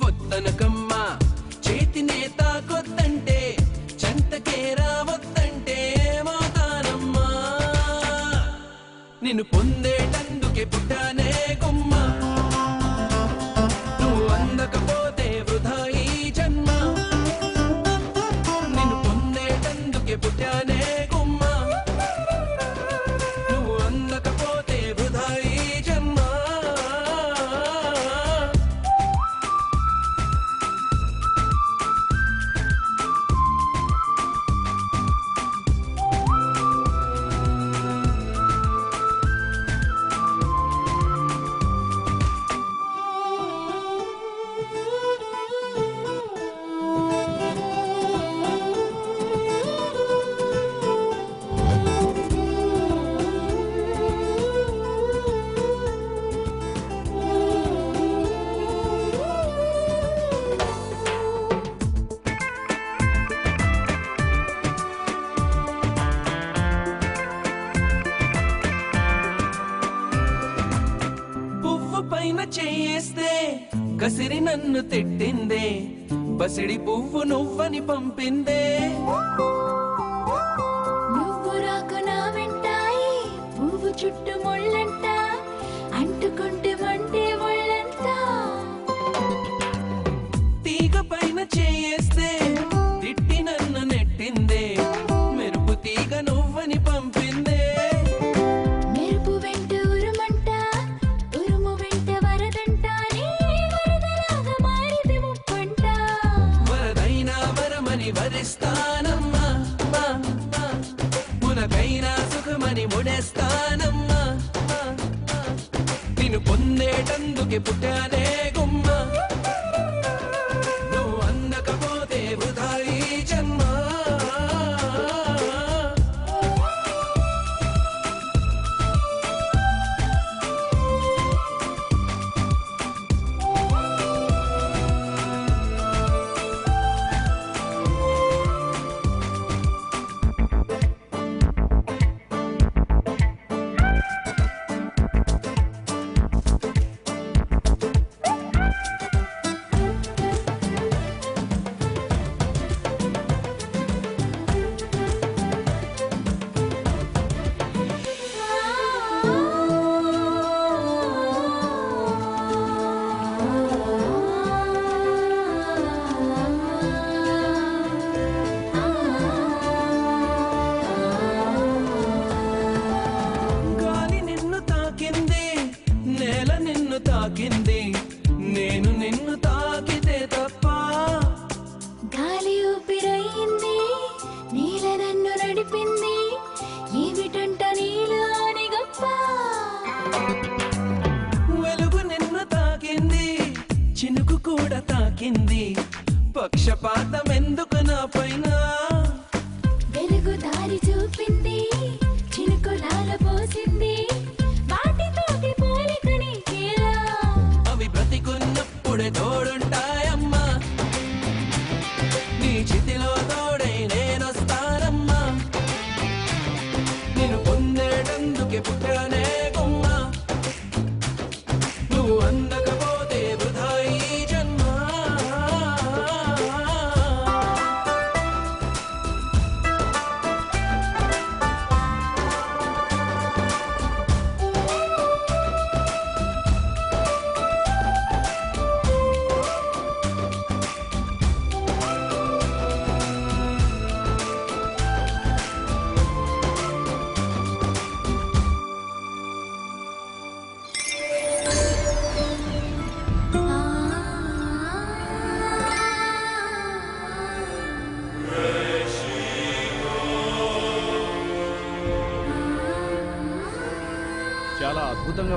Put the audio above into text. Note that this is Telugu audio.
వద్దనకమ్మా చేతినే తాకొద్దంటే చెంతకే రావద్దంటే ఏమవుతానమ్మా నిన్ను పొందేటందుకే పుట్టానే గుమ్మ నువ్వు అందకపోతే వృధా ఈ జన్మ నిన్ను పొందేటందుకే పుట్టానే గుమ్మ నువ్వు అందకపోతే వృధా ఈ జన్మ పైన చేయేస్తే కసిరి నన్ను తిట్టిందే బసిడి పువ్వు నువ్వని పంపిందే నువ్వు రాకు నా వెంటాయి పువ్వు చుట్టూ ముళ్ళంట అంటుకుంటే మంటే ముళ్ళంట తీగ పైన చేయేస్తే తిట్టి నన్ను నెట్టిందే మెరుపు తీగ నువ్వని పంపిందే మెరుపు వెంట ఉరుమంట ఉరుము వెంట వరదంట నీ వరదలాగా మారితే ముప్పంట వరదైనా వరమని వరిస్తానమ్మా మునకైనా సుఖమని ముడేస్తానమ్మా నిన్ను పొందేటందుకే పుట్టానే గుమ్మ నువ్వు అందకపోతే వృధా ఈ జన్మ గాలి నిన్ను తాకింది నేల నిన్ను తాకింది నేను నిన్ను తాకితే తప్ప గాలి ఊపిరయింది నీల నన్ను నడిపింది ఏమిటంట నీలోని గొప్ప వెలుగు నిన్ను తాకింది చినుకు కూడా తాకింది పక్షపాతం ఎందుకు నా పైన వెలుగు దారి చూపింది చినుకులాల పోసింది వాటితోటి పోలిక నీకేలా అవి బ్రతికున్నప్పుడే తోడుంటాయమ్మా నీ చితిలో తోడై నేనొస్తానమ్మా నేను పొందేటందుకే పుట్టానే గుమ్మ నువ్వు అందక